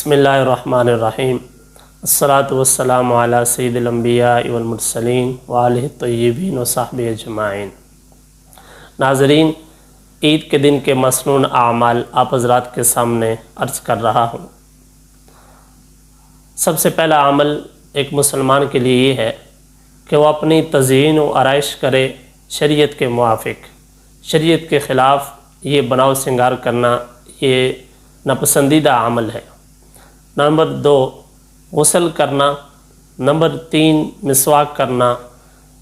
بسم اللہ الرحمن الرحیم الصلاۃ والسلام علی سید الانبیاء والمرسلین وآلہ الطیبین وصحبہ اجمعین۔ ناظرین، عید کے دن کے مسنون اعمال آپ حضرات کے سامنے عرض کر رہا ہوں۔ سب سے پہلا عمل ایک مسلمان کے لیے یہ ہے کہ وہ اپنی تزئین و آرائش کرے شریعت کے موافق۔ شریعت کے خلاف یہ بناؤ سنگار کرنا یہ ناپسندیدہ عمل ہے۔ نمبر 2، غسل کرنا۔ نمبر 3، مسواک کرنا۔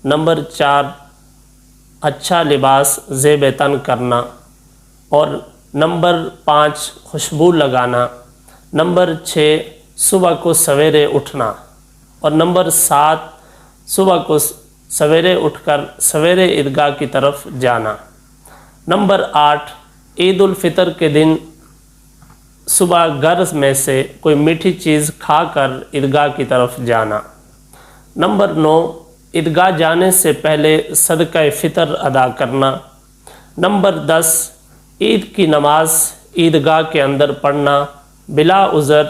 نمبر 4، اچھا لباس زیب تن کرنا۔ اور نمبر 5، خوشبو لگانا۔ نمبر 6، صبح کو سویرے اٹھنا۔ اور نمبر 7، صبح کو سویرے اٹھ کر سویرے عیدگاہ کی طرف جانا۔ نمبر 8، عید الفطر کے دن صبح گھر میں سے کوئی میٹھی چیز کھا کر عیدگاہ کی طرف جانا۔ نمبر 9، عیدگاہ جانے سے پہلے صدقہ فطر ادا کرنا۔ نمبر 10، عید کی نماز عیدگاہ کے اندر پڑھنا بلا عذر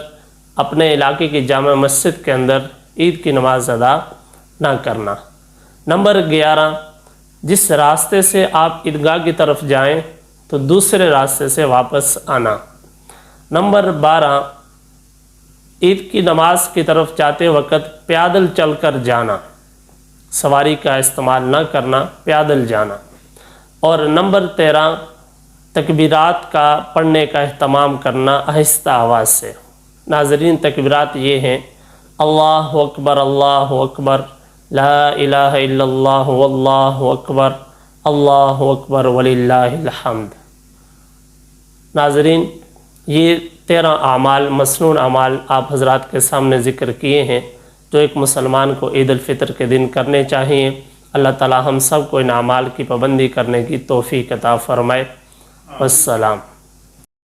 اپنے علاقے کی جامع مسجد کے اندر عید کی نماز ادا نہ کرنا۔ نمبر 11، جس راستے سے آپ عیدگاہ کی طرف جائیں تو دوسرے راستے سے واپس آنا۔ نمبر 12، عید کی نماز کی طرف جاتے وقت پیادل چل کر جانا، سواری کا استعمال نہ کرنا، پیادل جانا۔ اور نمبر 13، تکبیرات کا پڑھنے کا اہتمام کرنا آہستہ آواز سے۔ ناظرین، تکبیرات یہ ہیں: اللہ اکبر، اللہ اکبر، لا الہ الا اللہ، واللہ اکبر، اللہ اکبر وللہ الحمد۔ ناظرین، یہ 13 اعمال، مسنون اعمال آپ حضرات کے سامنے ذکر کیے ہیں جو ایک مسلمان کو عید الفطر کے دن کرنے چاہیے۔ اللہ تعالی ہم سب کو ان اعمال کی پابندی کرنے کی توفیق عطا فرمائے۔ والسلام۔